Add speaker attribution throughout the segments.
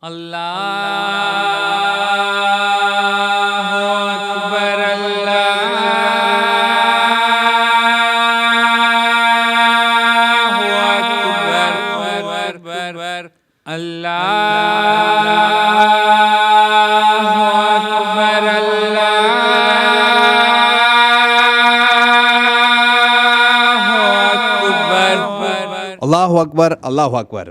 Speaker 1: اللہ اکبر اللہ اکبر اللہ اکبر
Speaker 2: اللہ اکبر اللہ اکبر۔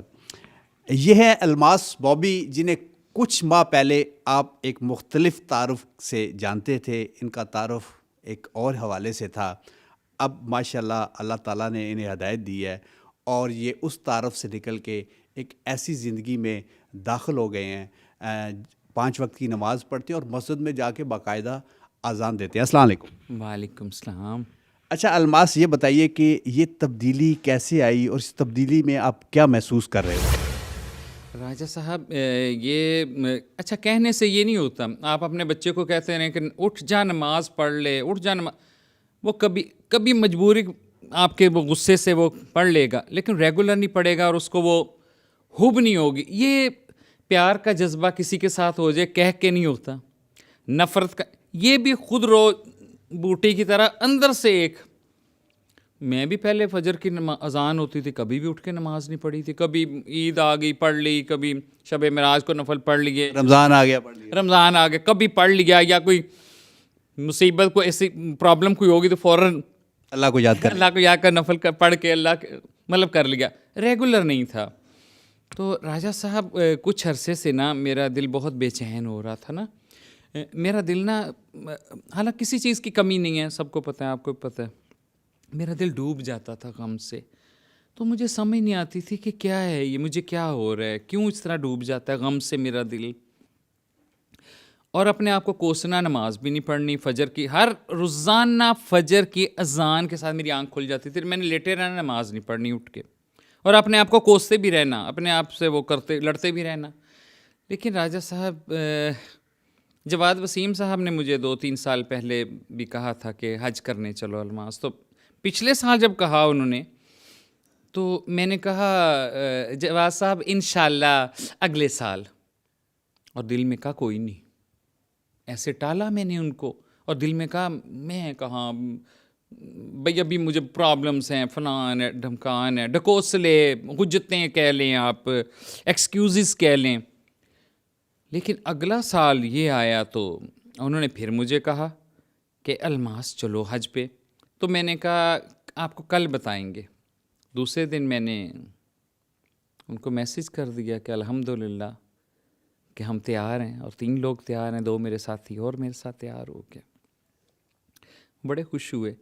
Speaker 2: یہ ہے الماس بابی، جنہیں کچھ ماہ پہلے آپ ایک مختلف تعارف سے جانتے تھے۔ ان کا تعارف ایک اور حوالے سے تھا، اب ماشاءاللہ اللہ تعالیٰ نے انہیں ہدایت دی ہے اور یہ اس تعارف سے نکل کے ایک ایسی زندگی میں داخل ہو گئے ہیں، 5 وقت کی نماز پڑھتے ہیں اور مسجد میں جا کے باقاعدہ اذان دیتے ہیں۔ السلام علیکم۔
Speaker 1: وعلیکم السلام۔
Speaker 2: اچھا الماس، یہ بتائیے کہ یہ تبدیلی کیسے آئی اور اس تبدیلی میں آپ کیا محسوس کر رہے ہو؟
Speaker 1: راجہ صاحب، یہ اچھا کہنے سے یہ نہیں ہوتا۔ آپ اپنے بچے کو کہتے ہیں کہ اٹھ جا نماز پڑھ لے، اٹھ جا نماز، وہ کبھی مجبوری آپ کے وہ غصے سے وہ پڑھ لے گا، لیکن ریگولر نہیں پڑھے گا اور اس کو وہ حب نہیں ہوگی۔ یہ پیار کا جذبہ کسی کے ساتھ ہو جائے کہہ کے نہیں ہوتا، نفرت کا، یہ بھی خود رو بوٹی کی طرح اندر سے ایک۔ میں بھی پہلے فجر کی اذان ہوتی تھی، کبھی بھی اٹھ کے نماز نہیں پڑھی تھی، کبھی عید آ گئی پڑھ لی، کبھی شب معراج کو نفل پڑھ لیے،
Speaker 2: رمضان آ گیا پڑھ لیا،
Speaker 1: رمضان آ گیا کبھی پڑھ لیا، یا کوئی مصیبت کو ایسی پرابلم کوئی ہوگی تو فوراً
Speaker 2: اللہ کو یاد کر
Speaker 1: اللہ کو یاد کر نفل پڑھ کے اللہ مطلب کر لیا، ریگولر نہیں تھا۔ تو راجہ صاحب کچھ عرصے سے نا میرا دل بہت بے چین ہو رہا تھا نا، میرا دل نا، حالانکہ کسی چیز کی کمی نہیں ہے، سب کو پتہ ہے، آپ کو پتہ ہے، میرا دل ڈوب جاتا تھا غم سے۔ تو مجھے سمجھ نہیں آتی تھی کہ کیا ہے یہ، مجھے کیا ہو رہا ہے، کیوں اس طرح ڈوب جاتا ہے غم سے میرا دل۔ اور اپنے آپ کو کوسنا، نماز بھی نہیں پڑھنی، فجر کی ہر روزانہ فجر کی اذان کے ساتھ میری آنکھ کھل جاتی تھی، میں نے لیٹے رہنا، نماز نہیں پڑھنی اٹھ کے، اور اپنے آپ کو کوستے بھی رہنا، اپنے آپ سے وہ لڑتے بھی رہنا۔ لیکن راجہ صاحب، جواد وسیم صاحب نے مجھے 2-3 سال پہلے بھی کہا تھا کہ حج کرنے چلو الماس، تو پچھلے سال جب کہا انہوں نے تو میں نے کہا جواد صاحب انشاءاللہ اگلے سال، اور دل میں کہا کوئی نہیں، ایسے ٹالا میں نے ان کو، اور دل میں کہا میں کہاں بھئی، ابھی مجھے پرابلمس ہیں، فلان ہے، ڈھمکان ہے، ڈھکوسلے، حجتیں کہہ لیں آپ، ایکسکیوزز کہہ لیں۔ لیکن اگلا سال یہ آیا تو انہوں نے پھر مجھے کہا کہ الماس چلو حج پہ، تو میں نے کہا آپ کو کل بتائیں گے۔ دوسرے دن میں نے ان کو میسج کر دیا کہ الحمدللہ کہ ہم تیار ہیں، اور 3 لوگ تیار ہیں، 2 میرے ساتھی اور میرے ساتھ تیار ہو کے بڑے خوش ہوئے۔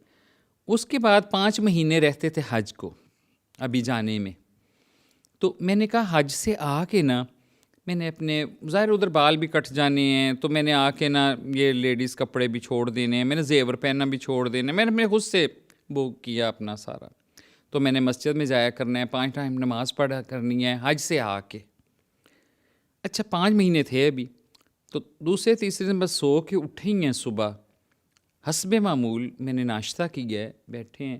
Speaker 1: اس کے بعد 5 مہینے رہتے تھے حج کو ابھی جانے میں، تو میں نے کہا حج سے آ کے نا میں نے اپنے ظاہر ادھر بال بھی کٹ جانے ہیں، تو میں نے آ کے نا یہ لیڈیز کپڑے بھی چھوڑ دینے ہیں، میں نے زیور پہننا بھی چھوڑ دینا، میں نے اپنے خود سے وہ کیا اپنا سارا۔ تو میں نے مسجد میں جایا کرنا ہے، 5 ٹائم نماز پڑھا کرنی ہے حج سے آ کے۔ اچھا 5 مہینے تھے ابھی، تو دوسرے تیسرے دن بس سو کے اٹھے ہی ہیں صبح، حسب معمول میں نے ناشتہ کیا ہے، بیٹھے ہیں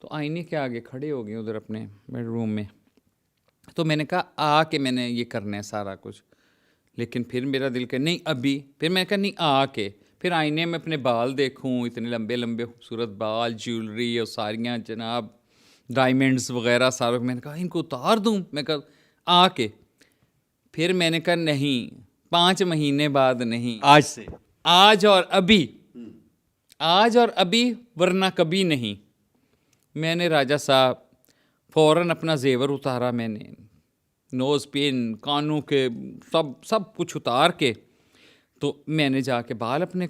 Speaker 1: تو آئینے کے آگے کھڑے ہو گئے ادھر اپنے بیڈ روم میں، تو میں نے کہا آ کے میں نے یہ کرنا ہے سارا کچھ، لیکن پھر میرا دل کہ نہیں ابھی، پھر میں نے کہا نہیں آ کے، پھر آئینے میں اپنے بال دیکھوں، اتنے لمبے لمبے خوبصورت بال، جیولری اور ساریاں جناب ڈائمنڈز وغیرہ ساروں، میں نے کہا ان کو اتار دوں، میں کہا آ کے، پھر میں نے کہا نہیں، 5 مہینے بعد نہیں،
Speaker 2: آج سے،
Speaker 1: آج اور ابھی، آج اور ابھی، ورنہ کبھی نہیں۔ میں نے راجہ صاحب فوراً اپنا زیور اتارا، میں نے نوز پن، کانوں کے سب کچھ اتار کے، تو میں نے جا کے بال اپنے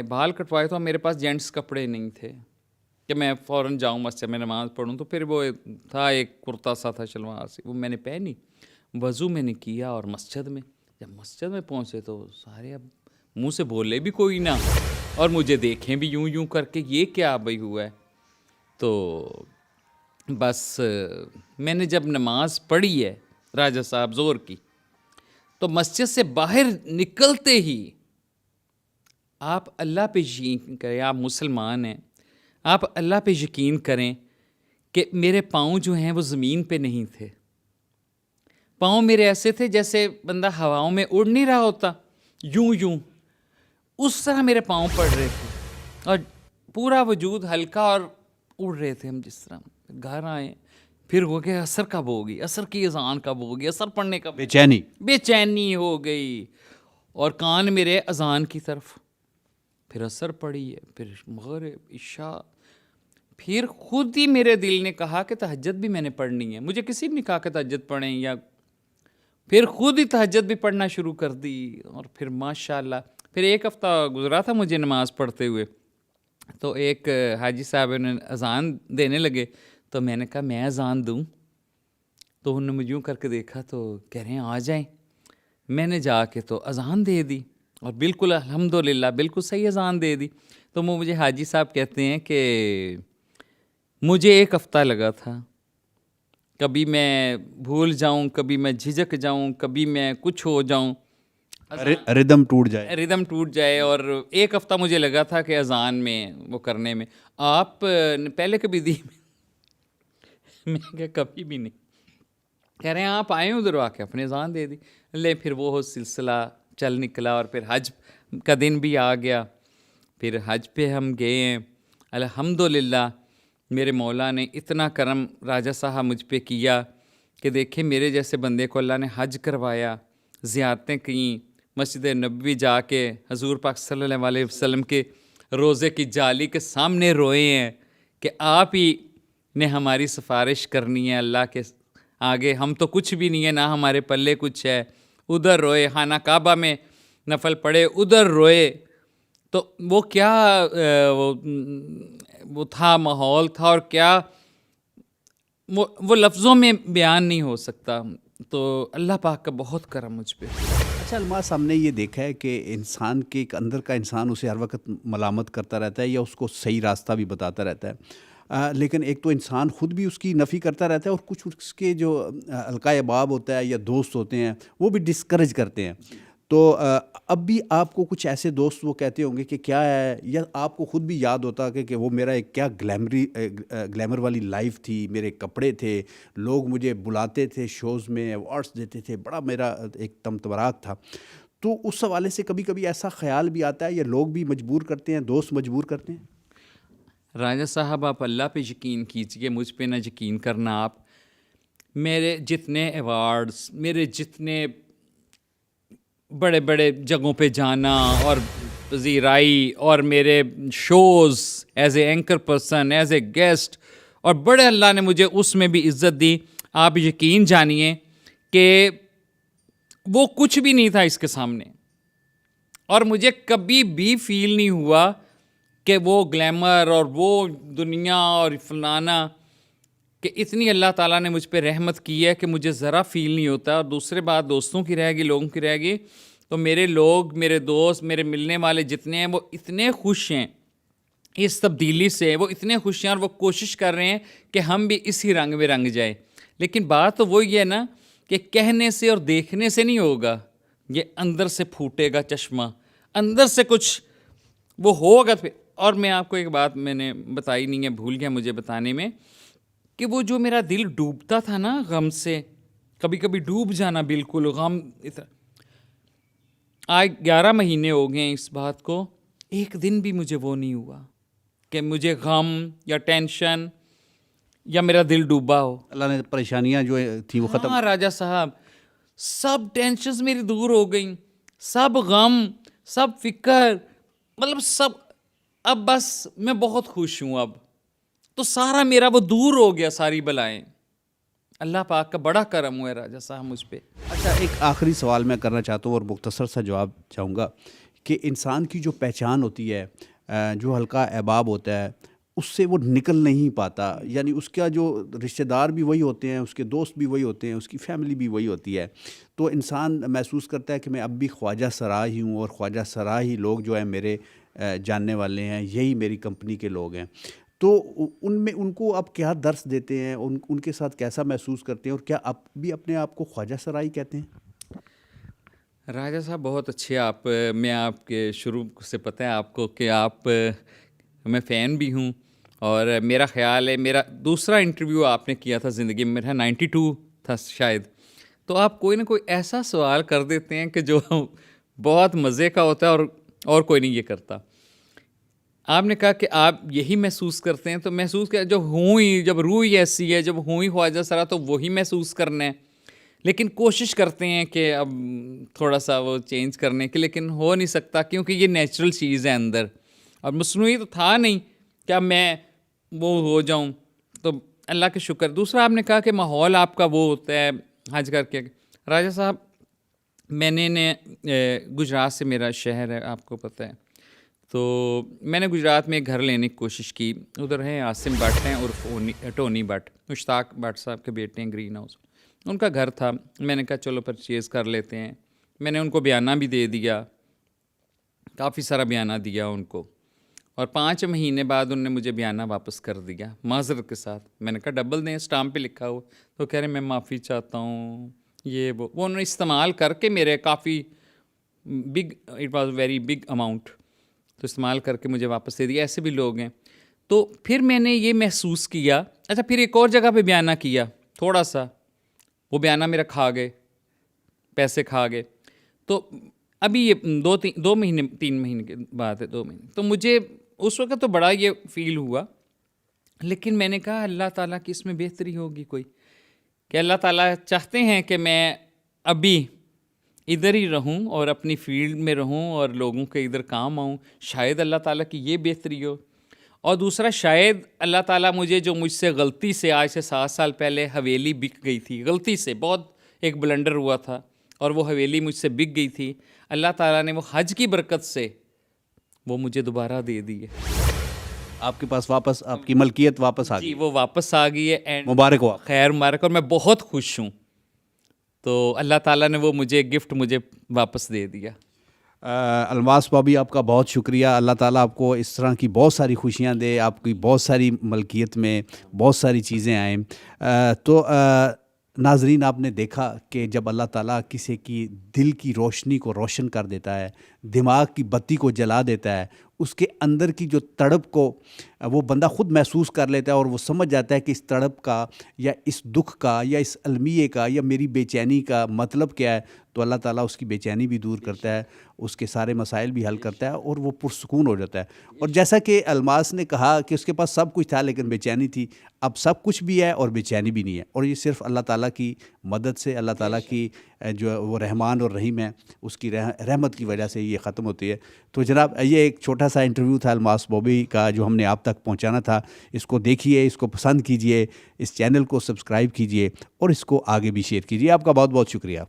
Speaker 1: بال کٹوائے تو میرے پاس جینٹس کپڑے نہیں تھے کہ میں فوراً جاؤں مسجد میں نماز پڑھوں، تو پھر وہ تھا ایک کرتا سا تھا شلوار سی، وہ میں نے پہنی، وضو میں نے کیا، اور مسجد میں جب مسجد میں پہنچے تو سارے اب منہ سے بولے بھی کوئی نہ، اور مجھے دیکھیں بھی یوں کر کے، یہ کیا بھائی ہوا ہے۔ تو بس میں نے جب نماز پڑھی ہے راجہ صاحب زور کی، تو مسجد سے باہر نکلتے ہی آپ اللہ پہ یقین کریں، آپ مسلمان ہیں، آپ اللہ پہ یقین کریں کہ میرے پاؤں جو ہیں وہ زمین پہ نہیں تھے، پاؤں میرے ایسے تھے جیسے بندہ ہواؤں میں اڑ نہیں رہا ہوتا، یوں اس طرح میرے پاؤں پڑ رہے تھے، اور پورا وجود ہلکا اور اڑ رہے تھے ہم جس طرح. گھر آئے، پھر ہو گیا عصر کب ہوگی، عصر کی اذان کب ہوگی، عصر پڑھنے کا بے چینی ہو گئی، اور کان میرے اذان کی طرف. پھر عصر پڑھی ہے، پھر مغرب، عشاء. پھر خود ہی میرے دل نے کہا کہ تہجد بھی میں نے پڑھنی ہے. مجھے کسی نے کہا کہ تہجد پڑھیں، یا پھر خود ہی تہجد بھی پڑھنا شروع کر دی. اور پھر ماشاءاللہ پھر ایک ہفتہ گزرا تھا مجھے نماز پڑھتے ہوئے، تو ایک حاجی صاحب نے اذان دینے لگے، تو میں نے کہا میں اذان دوں؟ تو انہوں نے مجھے یوں کر کے دیکھا تو کہہ رہے ہیں آ جائیں. میں نے جا کے تو اذان دے دی، اور بالکل الحمدللہ بالکل صحیح اذان دے دی. تو وہ مجھے حاجی صاحب کہتے ہیں کہ مجھے ایک ہفتہ لگا تھا، کبھی میں بھول جاؤں، کبھی میں جھجک جاؤں، کبھی میں کچھ ہو جاؤں،
Speaker 2: ردم ٹوٹ جائے.
Speaker 1: اور ایک ہفتہ مجھے لگا تھا کہ اذان میں وہ کرنے میں. آپ پہلے کبھی دی؟ میں کہا کبھی بھی نہیں. کہہ رہے ہیں آپ آئے ادھر آ کے اپنے اذان دے دی. لے پھر وہ سلسلہ چل نکلا، اور پھر حج کا دن بھی آ گیا. پھر حج پہ ہم گئے ہیں. الحمدللہ میرے مولا نے اتنا کرم راجہ صاحب مجھ پہ کیا کہ دیکھیں میرے جیسے بندے کو اللہ نے حج کروایا، زیارتیں کیں، مسجد نبوی جا کے حضور پاک صلی اللہ علیہ وسلم کے روضے کی جالی کے سامنے روئے ہیں کہ آپ ہی نے ہماری سفارش کرنی ہے اللہ کے آگے، ہم تو کچھ بھی نہیں ہے، نہ ہمارے پلے کچھ ہے. ادھر روئے، خانہ کعبہ میں نفل پڑھے، ادھر روئے. تو وہ کیا وہ تھا، ماحول تھا، اور کیا وہ لفظوں میں بیان نہیں ہو سکتا. تو اللہ پاک کا بہت کرم مجھ پہ.
Speaker 2: اچھا الماس، ہم نے یہ دیکھا ہے کہ انسان کے ایک اندر کا انسان اسے ہر وقت ملامت کرتا رہتا ہے یا اس کو صحیح راستہ بھی بتاتا رہتا ہے، لیکن ایک تو انسان خود بھی اس کی نفی کرتا رہتا ہے، اور کچھ اس کے جو حلقۂ احباب ہوتا ہے یا دوست ہوتے ہیں وہ بھی ڈسکریج کرتے ہیں. تو اب بھی آپ کو کچھ ایسے دوست وہ کہتے ہوں گے کہ کیا ہے، یا آپ کو خود بھی یاد ہوتا کہ وہ میرا ایک کیا گلیمر والی لائف تھی، میرے کپڑے تھے، لوگ مجھے بلاتے تھے شوز میں، ایوارڈس دیتے تھے، بڑا میرا ایک تمتراک تھا. تو اس حوالے سے کبھی کبھی ایسا خیال بھی آتا ہے، یا لوگ بھی مجبور کرتے ہیں، دوست مجبور کرتے ہیں؟
Speaker 1: راجہ صاحب آپ اللہ پہ یقین کیجئے، مجھ پہ نہ یقین کرنا. آپ میرے جتنے ایوارڈز، میرے جتنے بڑے بڑے جگہوں پہ جانا اور پذیرائی، اور میرے shows as a anchor person, as a guest, اور بڑے اللہ نے مجھے اس میں بھی عزت دی. آپ یقین جانیے کہ وہ کچھ بھی نہیں تھا اس کے سامنے. اور مجھے کبھی بھی فیل نہیں ہوا کہ وہ گلیمر اور وہ دنیا اور فلانا، کہ اتنی اللہ تعالیٰ نے مجھ پہ رحمت کی ہے کہ مجھے ذرا فیل نہیں ہوتا. اور دوسرے بات دوستوں کی رہے گی، لوگوں کی رہے گی، تو میرے لوگ، میرے دوست، میرے ملنے والے جتنے ہیں، وہ اتنے خوش ہیں اس تبدیلی سے، وہ اتنے خوش ہیں، اور وہ کوشش کر رہے ہیں کہ ہم بھی اسی رنگ میں رنگ جائیں. لیکن بات تو وہی ہے نا کہ کہنے سے اور دیکھنے سے نہیں ہوگا، یہ اندر سے پھوٹے گا چشمہ، اندر سے کچھ وہ ہوگا. پھر اور میں آپ کو ایک بات میں نے بتائی نہیں ہے، بھول گیا مجھے بتانے میں، کہ وہ جو میرا دل ڈوبتا تھا نا غم سے، کبھی کبھی ڈوب جانا بالکل غم. آج 11 مہینے ہو گئے ہیں اس بات کو، ایک دن بھی مجھے وہ نہیں ہوا کہ مجھے غم یا ٹینشن یا میرا دل ڈوبا ہو.
Speaker 2: اللہ نے پریشانیاں جو تھیں وہ ختم.
Speaker 1: ہاں راجہ صاحب، سب ٹینشنز میری دور ہو گئیں، سب غم، سب فکر، مطلب سب. اب بس میں بہت خوش ہوں. اب تو سارا میرا وہ دور ہو گیا، ساری بلائیں. اللہ پاک کا بڑا کرم ہوا ہے راجہ صاحب مجھ پہ.
Speaker 2: اچھا ایک آخری سوال میں کرنا چاہتا ہوں اور مختصر سا جواب چاہوں گا کہ انسان کی جو پہچان ہوتی ہے، جو حلقہ احباب ہوتا ہے، اس سے وہ نکل نہیں پاتا. یعنی اس کا جو رشتہ دار بھی وہی ہوتے ہیں، اس کے دوست بھی وہی ہوتے ہیں، اس کی فیملی بھی وہی ہوتی ہے. تو انسان محسوس کرتا ہے کہ میں اب بھی خواجہ سرا ہی ہوں، اور خواجہ سرا ہی لوگ جو ہیں میرے جاننے والے ہیں، یہی میری کمپنی کے لوگ ہیں. تو ان کو آپ کیا درس دیتے ہیں، ان کے ساتھ کیسا محسوس کرتے ہیں، اور کیا آپ بھی اپنے آپ کو خواجہ سرائی کہتے ہیں؟
Speaker 1: راجہ صاحب بہت اچھے آپ. میں آپ کے شروع سے پتہ ہے آپ کو کہ آپ، میں فین بھی ہوں. اور میرا خیال ہے میرا دوسرا انٹرویو آپ نے کیا تھا زندگی میں، میرا 92 تھا شاید. تو آپ کوئی نہ کوئی ایسا سوال کر دیتے ہیں کہ جو بہت مزے کا ہوتا ہے اور کوئی نہیں یہ کرتا. آپ نے کہا کہ آپ یہی محسوس کرتے ہیں, تو محسوس کیا جب روح ہی ایسی ہے, جب ہوں ہی خواجہ سرا تو وہی محسوس کرنا ہے. لیکن کوشش کرتے ہیں کہ اب تھوڑا سا وہ چینج کرنے کی, لیکن ہو نہیں سکتا کیونکہ یہ نیچرل چیز ہے اندر, اور مصنوعی تو تھا نہیں کہ اب میں وہ ہو جاؤں. تو اللہ کا شکر. دوسرا آپ نے کہا کہ ماحول آپ کا وہ ہوتا ہے حج کر کے. راجہ صاحب, میں نے گجرات سے میرا شہر ہے, آپ کو پتہ ہے, تو میں نے گجرات میں ایک گھر لینے کی کوشش کی. ادھر ہیں عاصم بٹ ہیں اور ٹونی بٹ, مشتاق بٹ صاحب کے بیٹے ہیں, گرین ہاؤس, ان کا گھر تھا. میں نے کہا چلو پرچیز کر لیتے ہیں. میں نے ان کو بیانہ بھی دے دیا, کافی سارا بیانہ دیا ان کو, اور 5 مہینے بعد انہوں نے مجھے بیانہ واپس کر دیا معذرت کے ساتھ. میں نے کہا ڈبل دیں, اسٹامپ پہ لکھا ہوا. تو کہہ رہے میں معافی چاہتا ہوں, یہ وہ انہوں نے استعمال کر کے میرے کافی big, it was very big amount, تو استعمال کر کے مجھے واپس دے دیا. ایسے بھی لوگ ہیں. تو پھر میں نے یہ محسوس کیا, اچھا پھر ایک اور جگہ پہ بیانہ کیا تھوڑا سا, وہ بیانہ میرا کھا گئے, پیسے کھا گئے. تو ابھی یہ 2 مہینے 3 مہینے کے بعد ہے, 2 مہینے. تو مجھے اس وقت تو بڑا یہ فیل ہوا, لیکن میں نے کہا اللہ تعالیٰ کی اس میں بہتری ہوگی کوئی, کہ اللہ تعالیٰ چاہتے ہیں کہ میں ابھی ادھر ہی رہوں اور اپنی فیلڈ میں رہوں اور لوگوں کے ادھر کام آؤں. شاید اللہ تعالیٰ کی یہ بہتری ہو. اور دوسرا, شاید اللہ تعالیٰ مجھ سے غلطی سے آج سے 7 سال پہلے حویلی بک گئی تھی, غلطی سے بہت ایک بلنڈر ہوا تھا, اور وہ حویلی مجھ سے بک گئی تھی. اللہ تعالیٰ نے وہ حج کی برکت سے وہ مجھے دوبارہ دے دی ہے.
Speaker 2: آپ کے پاس واپس آپ کی ملکیت واپس آ گئی.
Speaker 1: جی, وہ واپس آ گئی ہے. اینڈ
Speaker 2: مبارک ہو.
Speaker 1: خیر مبارک, اور میں بہت خوش ہوں. تو اللہ تعالیٰ نے وہ مجھے گفٹ مجھے واپس دے دیا.
Speaker 2: الماس بابی, آپ کا بہت شکریہ. اللہ تعالیٰ آپ کو اس طرح کی بہت ساری خوشیاں دے, آپ کی بہت ساری ملکیت میں بہت ساری چیزیں آئیں. تو ناظرین, آپ نے دیکھا کہ جب اللہ تعالیٰ کسی کی دل کی روشنی کو روشن کر دیتا ہے, دماغ کی بتی کو جلا دیتا ہے, اس کے اندر کی جو تڑپ کو وہ بندہ خود محسوس کر لیتا ہے, اور وہ سمجھ جاتا ہے کہ اس تڑپ کا یا اس دکھ کا یا اس المیے کا یا میری بے چینی کا مطلب کیا ہے. تو اللہ تعالیٰ اس کی بے چینی بھی دور کرتا ہے, اس کے سارے مسائل بھی حل کرتا ہے, اور وہ پرسکون ہو جاتا ہے. اور جیسا کہ الماس نے کہا کہ اس کے پاس سب کچھ تھا لیکن بے چینی تھی, اب سب کچھ بھی ہے اور بے چینی بھی نہیں ہے, اور یہ صرف اللہ تعالیٰ کی مدد سے, اللہ تعالیٰ کی جو وہ رحمان اور رحیم ہے, اس کی رحمت کی وجہ سے یہ ختم ہوتی ہے. تو جناب, یہ ایک چھوٹا سا انٹرویو تھا الماس بابی کا جو ہم نے آپ تک پہنچانا تھا. اس کو دیکھیے, اس کو پسند کیجئے, اس چینل کو سبسکرائب کیجئے, اور اس کو آگے بھی شیئر کیجئے. آپ کا بہت بہت شکریہ.